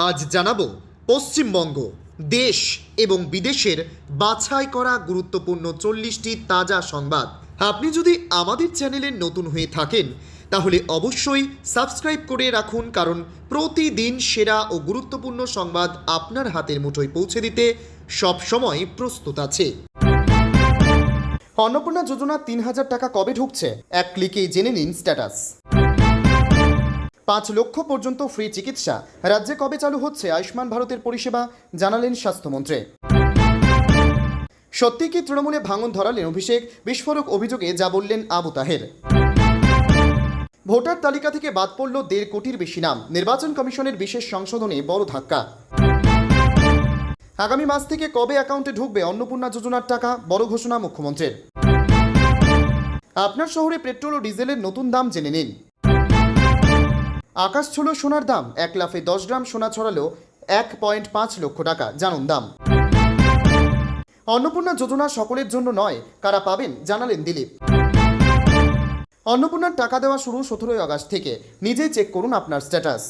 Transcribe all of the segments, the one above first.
আজ জানাবো পশ্চিমবঙ্গ দেশ এবং বিদেশের বাছাই করা গুরুত্বপূর্ণ 40টি তাজা সংবাদ। আপনি যদি আমাদের চ্যানেলে নতুন হয়ে থাকেন তাহলে অবশ্যই সাবস্ক্রাইব করে রাখুন, কারণ প্রতিদিন সেরা ও গুরুত্বপূর্ণ সংবাদ আপনার হাতের মুঠোয় পৌঁছে দিতে সব সময় প্রস্তুত আছে। অন্নপূর্ণা যোজনা ৩,০০০ টাকা কবে ঢুকছে? এক ক্লিকেই জেনে নিন স্ট্যাটাস। ৫ লক্ষ পর্যন্ত ফ্রি চিকিৎসা রাজ্যে কবে চালু হচ্ছে? আয়ুষ্মান ভারতের পরিষেবা জানালেন স্বাস্থ্যমন্ত্রী। সত্যি কি তৃণমূলে ভাঙন ধরালেন অভিষেক? বিস্ফোরক অভিযোগে যা বললেন আবু তাহের। ভোটার তালিকা থেকে বাদ পড়ল ১.৫ কোটির বেশি নাম, নির্বাচন কমিশনের বিশেষ সংশোধনে বড় ধাক্কা। আগামী মাস থেকে কবে অ্যাকাউন্টে ঢুকবে অন্নপূর্ণা যোজনার টাকা? বড় ঘোষণা মুখ্যমন্ত্রীর। আপনার শহরে পেট্রোল ও ডিজেলের নতুন দাম জেনে নিন। আকাশ ছুঁল সোনার দাম, ১ লাফে ১০ গ্রাম সোনা ছড়ালো ১.৫ লক্ষ টাকা, জানুন দাম। অন্নপূর্ণা যোজনা সকলের জন্য নয়, কারা পাবেন জানালেন দিলীপ। অন্নপূর্ণার টাকা দেওয়া শুরু ১৭ আগস্ট থেকে, নিজেই চেক করুন আপনার স্ট্যাটাস।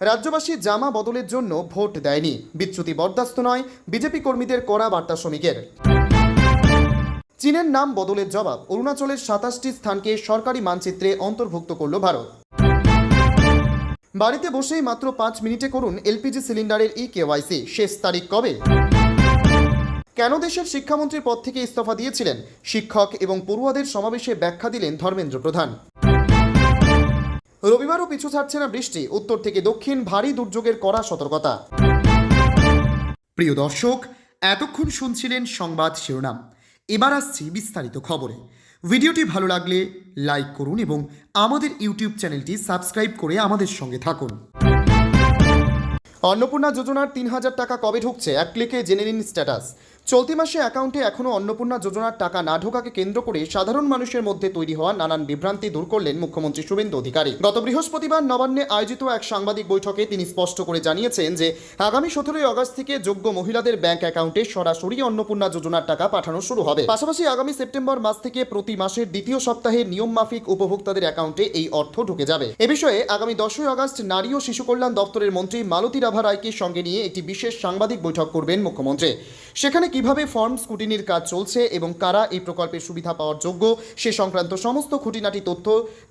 রাজ্যবাসী জামা বদলের জন্য ভোট দেয়নি, বিচ্যুতি বরদাস্ত নয়, বিজেপি কর্মীদের কড়া বার্তা শ্রমিকের। চীনের নাম বদলের জবাব, অরুণাচলের ২৭টি স্থানকে সরকারি মানচিত্রে অন্তর্ভুক্ত করল ভারত। বাড়িতে বসেই মাত্র ৫ মিনিটে করুন এলপিজি সিলিন্ডারের ইকেওয়াইসি, শেষ তারিখ কবে? কেন দেশের শিক্ষামন্ত্রীর পদ থেকে ইস্তফা দিয়েছিলেন? শিক্ষক এবং পড়ুয়াদের সমাবেশে ব্যাখ্যা দিলেন ধর্মেন্দ্র প্রধান। রবিবারও পিছু ছাড়ছে না বৃষ্টি, উত্তর থেকে দক্ষিণ ভারী দুর্যোগের কড়া সতর্কতা। প্রিয় দর্শক, এতক্ষণ শুনছিলেন সংবাদ শিরোনাম। এবার আসছি বিস্তারিত খবরে। ভিডিওটি ভালো লাগলে লাইক করুন এবং আমাদের ইউটিউব চ্যানেলটি সাবস্ক্রাইব করে আমাদের সঙ্গে থাকুন। অন্নপূর্ণা যোজনার ৩,০০০ টাকা কবে ঢুকছে? এক ক্লিকে জেনে নিন স্ট্যাটাস। চলতি মাসে অ্যাকাউন্টে এখনও অন্নপূর্ণা যোজনার টাকা না ঢোকাকে কেন্দ্র করে সাধারণ মানুষের মধ্যে তৈরি হওয়া নানান বিভ্রান্তি দূর করলেন মুখ্যমন্ত্রী শুভেন্দু অধিকারী। গত বৃহস্পতিবার নবান্নে আয়োজিত এক সাংবাদিক বৈঠকে তিনি স্পষ্ট করে জানিয়েছেন যে আগামী ১৭ আগস্ট থেকে যোগ্য মহিলাদের ব্যাংক অ্যাকাউন্টে সরাসরি অন্নপূর্ণা যোজনার টাকা পাঠানো শুরু হবে। পাশাপাশি আগামী সেপ্টেম্বর মাস থেকে প্রতি মাসের দ্বিতীয় সপ্তাহে নিয়মমাফিক উপভোক্তাদের অ্যাকাউন্টে এই অর্থ ঢুকে যাবে। এ বিষয়ে আগামী ১০ আগস্ট নারী ও শিশু কল্যাণ দপ্তরের মন্ত্রী মালতী রাভা রায়কে সঙ্গে নিয়ে একটি বিশেষ সাংবাদিক বৈঠক করবেন মুখ্যমন্ত্রী। সেখানে কিভাবে ফর্ম স্ক্রুটিনির কাজ চলছে এবং কারা এই প্রকল্পের সুবিধা পাওয়ার যোগ্য সে সংক্রান্ত সমস্ত খুঁটিনাটি তথ্য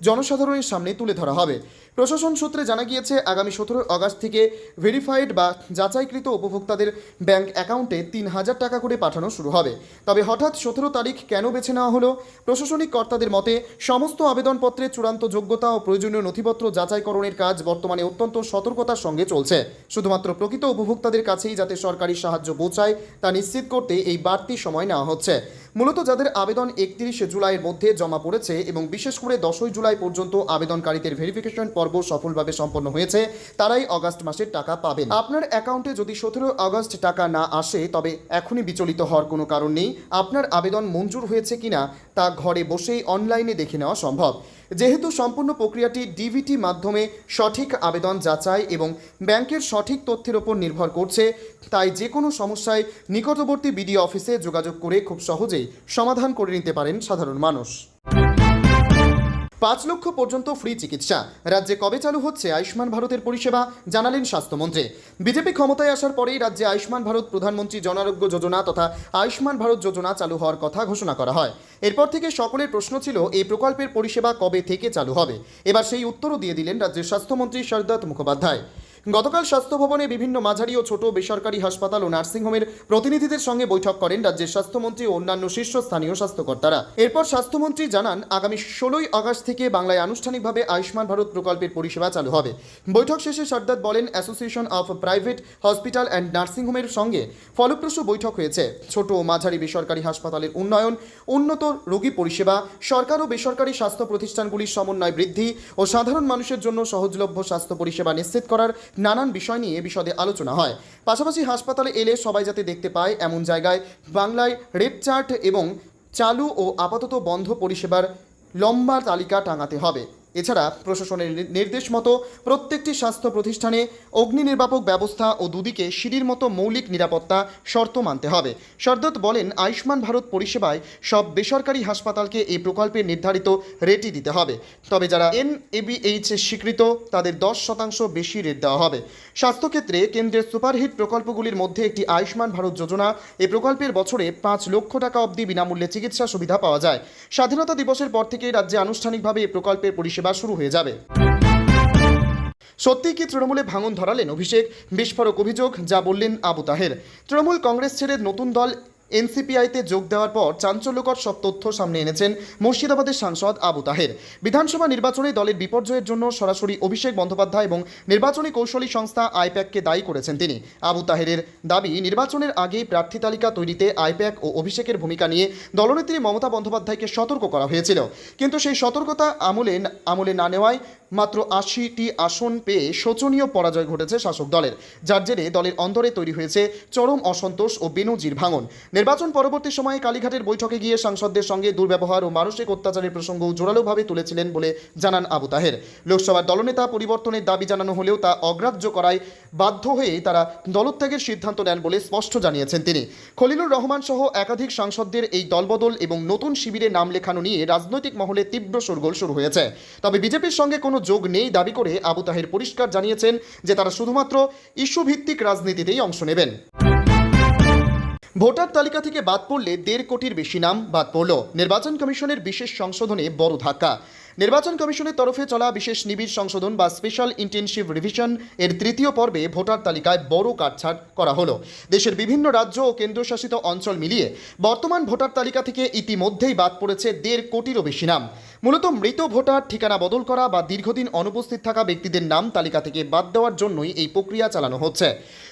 জনসাধারণের সামনে তুলে ধরা হবে। প্রশাসন সূত্রে জানা গিয়েছে আগামী ১৭ আগস্ট থেকে ভেরিফাইড বা যাচাইকৃত উপভোক্তাদের ব্যাংক অ্যাকাউন্টে ৩,০০০ টাকা করে পাঠানো শুরু হবে। তবে হঠাৎ ১৭ তারিখ কেন বেছে নেওয়া হলো? প্রশাসনিক কর্তাদের মতে সমস্ত আবেদনপত্রের চূড়ান্ত যোগ্যতা ও প্রয়োজনীয় নথিপত্র যাচাইকরণের কাজ বর্তমানে অত্যন্ত সতর্কতার সঙ্গে চলছে। শুধুমাত্র প্রকৃত উপভোক্তাদের কাছেই যাতে সরকারি সাহায্য পৌঁছায় তা নিশ্চিত করতে এই বাড়তি সময় নেওয়া হচ্ছে। মূলত যাদের আবেদন ৩১ জুলাইয়ের মধ্যে জমা পড়েছে এবং বিশেষ করে ১০ জুলাই পর্যন্ত আবেদনকারীদের ভেরিফিকেশন পর্ব সফলভাবে সম্পন্ন হয়েছে তারাই আগস্ট মাসের টাকা পাবেন। আপনার অ্যাকাউন্টে যদি ১৭ আগস্ট টাকা না আসে তবে এখনই বিচলিত হওয়ার কোনো কারণ নেই। আপনার আবেদন মঞ্জুর হয়েছে কিনা তা ঘরে বসেই অনলাইনে দেখে নেওয়া সম্ভব। যেহেতু সম্পূর্ণ প্রক্রিয়াটি ডিবিটি মাধ্যমে সঠিক আবেদন যাচাই এবং ব্যাংকের সঠিক তথ্যের ওপর নির্ভর করছে, তাই যে কোনো সমস্যায় নিকটবর্তী বিডিও অফিসে যোগাযোগ করে খুব সহজেই সমাধান করে নিতে পারেন সাধারণ মানুষ। ৫ লক্ষ পর্যন্ত ফ্রি চিকিৎসা রাজ্যে কবে চালু হচ্ছে আয়ুষ্মান ভারতের পরিষেবা জানালেন স্বাস্থ্যমন্ত্রী। বিজেপি ক্ষমতায় আসার পরেই রাজ্যে আয়ুষ্মান ভারত প্রধানমন্ত্রী জন আরোগ্য যোজনা তথা আয়ুষ্মান ভারত যোজনা চালু হওয়ার কথা ঘোষণা করা হয়। এরপর থেকে সকলের প্রশ্ন ছিল এই প্রকল্পের পরিষেবা কবে থেকে চালু হবে। এবার সেই উত্তরও দিয়ে দিলেন রাজ্যের স্বাস্থ্যমন্ত্রী শারদাত মুখোপাধ্যায়। গতকাল স্বাস্থ্য ভবনে বিভিন্ন মাঝারি ও ছোট বেসরকারি হাসপাতাল ও নার্সিংহোমের প্রতিনিধিদের সঙ্গে বৈঠক করেন রাজ্যের স্বাস্থ্যমন্ত্রী ও অন্যান্য শীর্ষস্থানীয় স্বাস্থ্যকর্তারা। এরপর স্বাস্থ্যমন্ত্রী জানান আগামী ১৬ আগস্ট থেকে বাংলায় আনুষ্ঠানিকভাবে আয়ুষ্মান ভারত প্রকল্পের পরিষেবা চালু হবে। বৈঠক শেষে শারদাত বলেন association of private hospital and নার্সিংহোমের সঙ্গে ফলপ্রসূ বৈঠক হয়েছে। ছোট ও মাঝারি বেসরকারি হাসপাতালের উন্নয়ন, উন্নত রোগী পরিষেবা, সরকার ও বেসরকারি স্বাস্থ্য প্রতিষ্ঠানগুলির সমন্বয় বৃদ্ধি ও সাধারণ মানুষের জন্য সহজলভ্য স্বাস্থ্য পরিষেবা নিশ্চিত করার নানান বিষয় নিয়ে বিশদে আলোচনা হয়। পাশাপাশি হাসপাতালে এলে সবাই যাতে দেখতে পায় এমন জায়গায় বাংলায় রেড চার্ট এবং চালু ও আপাতত বন্ধ পরিষেবার লম্বা তালিকা টাঙাতে হবে। এছাড়া প্রশাসনের নির্দেশ মতো প্রত্যেকটি স্বাস্থ্য প্রতিষ্ঠানে অগ্নি নির্বাপক ব্যবস্থা ও দুদিকে সিঁড়ির মতো মৌলিক নিরাপত্তা শর্ত মানতে হবে। সরদত্ত বলেন, আয়ুষ্মান ভারত পরিষেবায় সব বেসরকারি হাসপাতালকে এই প্রকল্পের নির্ধারিত রেটই দিতে হবে, তবে যারা NABH স্বীকৃত তাদের 10% বেশি রেট দেওয়া হবে। স্বাস্থ্যক্ষেত্রে কেন্দ্রের সুপারহিট প্রকল্পগুলির মধ্যে একটি আয়ুষ্মান ভারত যোজনা। এই প্রকল্পের বছরে 5 লক্ষ টাকা অবধি বিনামূল্যে চিকিৎসা সুবিধা পাওয়া যায়। স্বাধীনতা দিবসের পর থেকেই রাজ্যে আনুষ্ঠানিকভাবে এই প্রকল্পের পরিষেবা শুরু হয়ে যাবে। সত্যিই কি তৃণমূলে ভাঙন ধরালেন অভিষেক? বিস্ফোরক অভিযোগ, যা বললেন আবু তাহের। তৃণমূল কংগ্রেস ছেড়ে নতুন দল NCPI-তে যোগ দেওয়ার পর চাঞ্চল্যকর সব তথ্য সামনে এনেছেন মুর্শিদাবাদের সাংসদ আবু তাহের। বিধানসভা নির্বাচনে দলের বিপর্যয়ের জন্য সরাসরি অভিষেক বন্দ্যোপাধ্যায় এবং নির্বাচনী কৌশলী সংস্থা আইপ্যাককে দায়ী করেছেন তিনি। আবু তাহেরের দাবি, নির্বাচনের আগে প্রার্থী তালিকা তৈরিতে আইপ্যাক ও অভিষেকের ভূমিকা নিয়ে দলনেত্রী মমতা বন্দ্যোপাধ্যায়কে সতর্ক করা হয়েছিল, কিন্তু সেই সতর্কতা আমলে না নেওয়ায় মাত্র 80টি আসন পেয়ে শোচনীয় পরাজয় ঘটেছে শাসক দলের, যার জেরে দলের অন্দরে তৈরি হয়েছে চরম অসন্তোষ ও বেনজির ভাঙন। নির্বাচন পরবর্তী সময়ে কালীঘাটের বৈঠকে গিয়ে সাংসদদের সঙ্গে দুর্ব্যবহার ও মানসিক অত্যাচারের প্রসঙ্গও জোরালোভাবে তুলেছিলেন বলে জানান আবু তাহের। লোকসভার দলনেতা পরিবর্তনের দাবি জানানো হলেও তা অগ্রাহ্য করায় বাধ্য হয়ে তারা দলত্যাগের সিদ্ধান্ত নেন বলে স্পষ্ট জানিয়েছেন তিনি। খলিলুর রহমান সহ একাধিক সাংসদদের এই দলবদল এবং নতুন শিবিরে নাম লেখানো নিয়ে রাজনৈতিক মহলে তীব্র শোরগোল শুরু হয়েছে। তবে বিজেপির সঙ্গে কোনো যোগ নেই দাবি করে আবু তাহের পরিষ্কার জানিয়েছেন যে তারা শুধুমাত্র ইস্যু ভিত্তিক রাজনীতিতেই অংশ নেবেন। ভোটার তালিকা থেকে বাদ পড়লে 1.5 কোটির বেশি নাম বাদ পড়ল। নির্বাচন কমিশনের বিশেষ সংশোধনে বড় ধাক্কা। নির্বাচন কমিশনের তরফে চলা বিশেষ নিবিড় সংশোধন বা স্পেশাল ইন্টেনসিভ রিভিশন এর তৃতীয় পর্বে ভোটার তালিকায় বড় কাটছাঁট করা হলো। দেশের বিভিন্ন রাজ্য ও কেন্দ্রশাসিত অঞ্চল মিলিয়ে বর্তমান ভোটার তালিকা থেকে ইতিমধ্যেই বাদ পড়েছে 1.5 কোটিরও বেশি নাম। মূলত মৃত ভোটার, ঠিকানা বদল করা বা দীর্ঘদিন অনুপস্থিত থাকা ব্যক্তিদের নাম তালিকা থেকে বাদ দেওয়ার জন্যই এই প্রক্রিয়া চালানো হচ্ছে।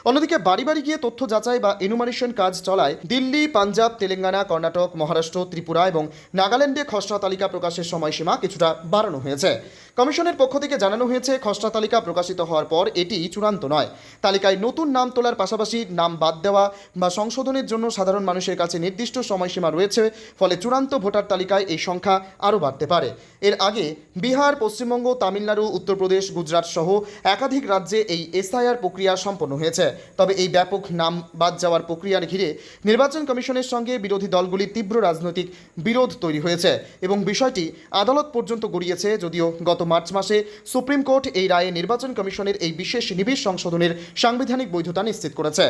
অন্যদিকে বাড়ি বাড়ি গিয়ে তথ্য যাচাই বা এনুমারেশন কাজ চলায় দিল্লি, পাঞ্জাব, তেলেঙ্গানা, কর্ণাটক, মহারাষ্ট্র, ত্রিপুরা এবং নাগাল্যান্ডে খসড়া তালিকা প্রকাশের সময়সীমা কিছুটা বাড়ানো হয়েছে। কমিশনের পক্ষ থেকে জানানো হয়েছে, খসড়া তালিকা প্রকাশিত হওয়ার পর এটি চূড়ান্ত নয়। তালিকায় নতুন নাম তোলার পাশাপাশি নাম বাদ দেওয়া বা সংশোধনের জন্য সাধারণ মানুষের কাছে নির্দিষ্ট সময়সীমা রয়েছে, ফলে চূড়ান্ত ভোটার তালিকায় এই সংখ্যা আরও বাড়তে পারে। এর আগে বিহার, পশ্চিমবঙ্গ, তামিলনাড়ু, উত্তরপ্রদেশ, গুজরাট সহ একাধিক রাজ্যে এই SIR প্রক্রিয়া সম্পন্ন হয়েছে। তবে এই ব্যাপক নাম বাদ যাওয়ার প্রক্রিয়ার ঘিরে নির্বাচন কমিশনের সঙ্গে বিরোধী দলগুলির তীব্র রাজনৈতিক বিরোধ তৈরি হয়েছে এবং বিষয়টি আদালত পর্যন্ত গড়িয়েছে। যদিও গত মার্চ মাসে সুপ্রিম কোর্ট এই রায়ে নির্বাচন কমিশনের এই বিশেষ নিবিড় সংশোধনের সাংবিধানিক বৈধতা নিশ্চিত করেছে।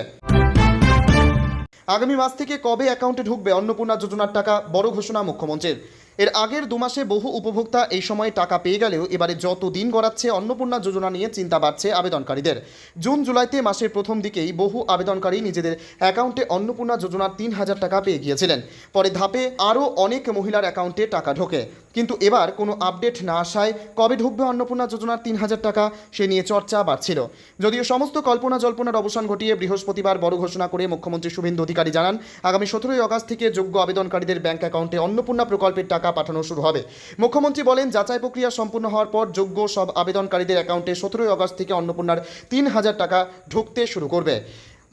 আগামী মাস থেকে কবে অ্যাকাউন্টে ঢুকবে অন্নপূর্ণা যোজনার টাকা, বড় ঘোষণা মুখ্যমন্ত্রীর। এর আগের 2 মাসে বহু উপভোক্তা এই সময়ে টাকা পেয়ে গেলেও এবারে যত দিন গড়াচ্ছে অন্নপূর্ণা যোজনা নিয়ে চিন্তা বাড়ছে আবেদনকারীদের। জুন জুলাইতে মাসের প্রথম দিকেই বহু আবেদনকারী নিজেদের অ্যাকাউন্টে অন্নপূর্ণা যোজনার 3,000 টাকা পেয়ে গিয়েছিলেন। পরে ধাপে আরও অনেক মহিলার অ্যাকাউন্টে টাকা ঢোকে, কিন্তু এবার কোনো আপডেট না আসায় কবে ঢুকবে অন্নপূর্ণা যোজনার 3,000 টাকা সে নিয়ে চর্চা বাড়ছিল। যদিও সমস্ত কল্পনা জল্পনার অবসান ঘটিয়ে বৃহস্পতিবার বড় ঘোষণা করে মুখ্যমন্ত্রী শুভেন্দু অধিকারী জানান, আগামী 17 আগস্ট থেকে যোগ্য আবেদনকারীদের ব্যাংক অ্যাকাউন্টে অন্নপূর্ণা প্রকল্পের টাকা পাঠানো শুরু হবে। মুখ্যমন্ত্রী বলেন, যাচাই প্রক্রিয়া সম্পূর্ণ হওয়ার পর যোগ্য সব আবেদনকারীদের অ্যাকাউন্টে 17 আগস্ট থেকে অন্নপূর্ণার 3,000 টাকা ঢুকতে শুরু করবে।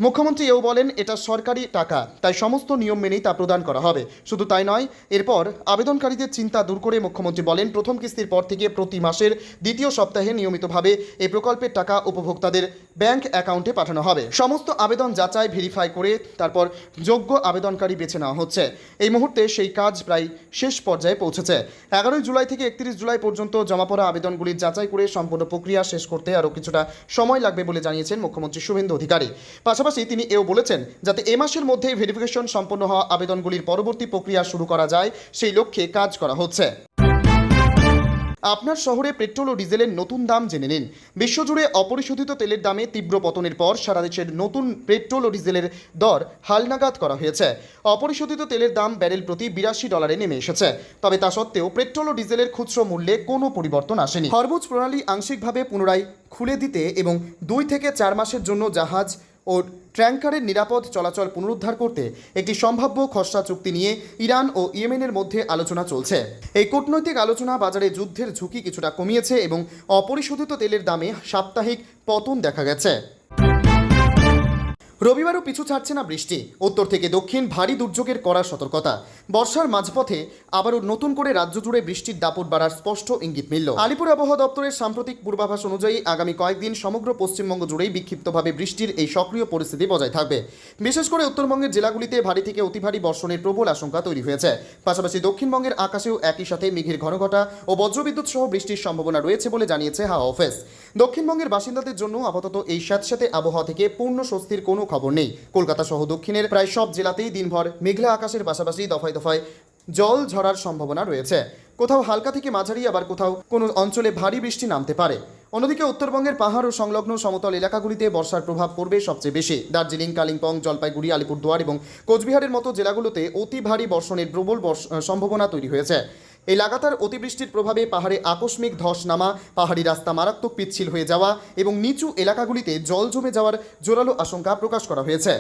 মুখ্যমন্ত্রী এও বলেন, এটা সরকারি টাকা, তাই সমস্ত নিয়ম মেনেই তা প্রদান করা হবে। শুধু তাই নয়, এরপর আবেদনকারীদের চিন্তা দূর করে মুখ্যমন্ত্রী বলেন, প্রথম কিস্তির পর থেকে প্রতি মাসের দ্বিতীয় সপ্তাহে নিয়মিতভাবে এই প্রকল্পের টাকা উপভোক্তাদের ব্যাংক অ্যাকাউন্টে পাঠানো হবে। সমস্ত আবেদন যাচাই ভেরিফাই করে তারপর যোগ্য আবেদনকারী বেছে নেওয়া হচ্ছে। এই মুহূর্তে সেই কাজ প্রায় শেষ পর্যায়ে পৌঁছেছে। 11 জুলাই থেকে 31 জুলাই পর্যন্ত জমা পড়া আবেদনগুলির যাচাই করে সম্পূর্ণ প্রক্রিয়া শেষ করতে আরও কিছুটা সময় লাগবে বলে জানিয়েছেন মুখ্যমন্ত্রী শুভেন্দু অধিকারী। পাশাপাশি তিনি এও বলেছেন, যাতে এ মাসের মধ্যেই ভেরিফিকেশন সম্পন্ন হওয়া আবেদনগুলির পরবর্তী প্রক্রিয়া শুরু করা যায়, সেই লক্ষ্যে কাজ করা হচ্ছে। আপনার শহরে পেট্রোল ও ডিজেলের নতুন দাম জেনে নিন। বিশ্বজুড়ে অপরিশোধিত তেলের দামে তীব্র পতনের পর সারা দেশের নতুন পেট্রোল ও ডিজেলের দর হালনাগাদ করা হয়েছে। অপরিশোধিত তেলের দাম ব্যারেল প্রতি $82 নেমে এসেছে। তবে তা সত্ত্বেও পেট্রোল ও ডিজেলের খুচরো মূল্যে কোনো পরিবর্তন আসেনি। হরমুজ প্রণালী আংশিকভাবে পুনরায় খুলে দিতে এবং 2 থেকে 4 মাসের জন্য জাহাজ ও ট্যাঙ্কারের নিরাপদ চলাচল পুনরুদ্ধার করতে একটি সম্ভাব্য খসড়া চুক্তি নিয়ে ইরান ও ইয়েমেনের মধ্যে আলোচনা চলছে। এই কূটনৈতিক আলোচনা বাজারে যুদ্ধের ঝুঁকি কিছুটা কমিয়েছে এবং অপরিশোধিত তেলের দামে সাপ্তাহিক পতন দেখা গেছে। রবিবারও পিছু ছাড়ছে না বৃষ্টি। উত্তর থেকে দক্ষিণ ভারী দুর্যোগের কড়া সতর্কতা। বর্ষার মাঝপথে আবারও নতুন করে রাজ্য জুড়ে বৃষ্টির দাপট বাড়ার স্পষ্ট ইঙ্গিত মিলল। আলিপুর আবহাওয়া দপ্তরের সাম্প্রতিক পূর্বাভাস অনুযায়ী আগামী কয়েকদিন সমগ্র পশ্চিমবঙ্গ জুড়েই বিক্ষিপ্তভাবে বৃষ্টির এই সক্রিয় পরিস্থিতি বজায় থাকবে। বিশেষ করে উত্তরবঙ্গের জেলাগুলিতে ভারী থেকে অতি ভারী বর্ষণের প্রবল আশঙ্কা তৈরি হয়েছে। পাশাপাশি দক্ষিণবঙ্গের আকাশেও একই সাথে মেঘের ঘনঘটা ও বজ্রবিদ্যুৎ সহ বৃষ্টির সম্ভাবনা রয়েছে বলে জানিয়েছে হাওয়া অফিস। দক্ষিণবঙ্গের বাসিন্দাদের জন্য আপাতত এই স্যাঁতস্যাঁতে আবহাওয়া থেকে পূর্ণ স্বস্তির কোনো খবর নেই। কলকাতা সহ দক্ষিণের প্রায় সব জেলাতেই দিনভর মেঘলা আকাশের পাশাপাশি দফায় দফায় জল ঝরার সম্ভাবনা রয়েছে। কোথাও হালকা থেকে মাঝারি, আবার কোথাও কোনো অঞ্চলে ভারী বৃষ্টি নামতে পারে। অন্যদিকে উত্তরবঙ্গের পাহাড় ও সংলগ্ন সমতল এলাকাগুলিতে বর্ষার প্রভাব পড়বে সবচেয়ে বেশি। দার্জিলিং, কালিম্পং, জলপাইগুড়ি, আলিপুরদুয়ার এবং কোচবিহারের মতো জেলাগুলোতে অতি ভারী বর্ষণের প্রবল সম্ভাবনা তৈরি হয়েছে। এই লাগাতার অতিবৃষ্টির প্রভাবে পাহাড়ে আকস্মিক ধস নামা, পাহাড়ি রাস্তা মারাত্মক পিচ্ছিল হয়ে যাওয়া এবং নিচু এলাকাগুলিতে জল জমে যাওয়ার জোরালো আশঙ্কা প্রকাশ করা হয়েছে।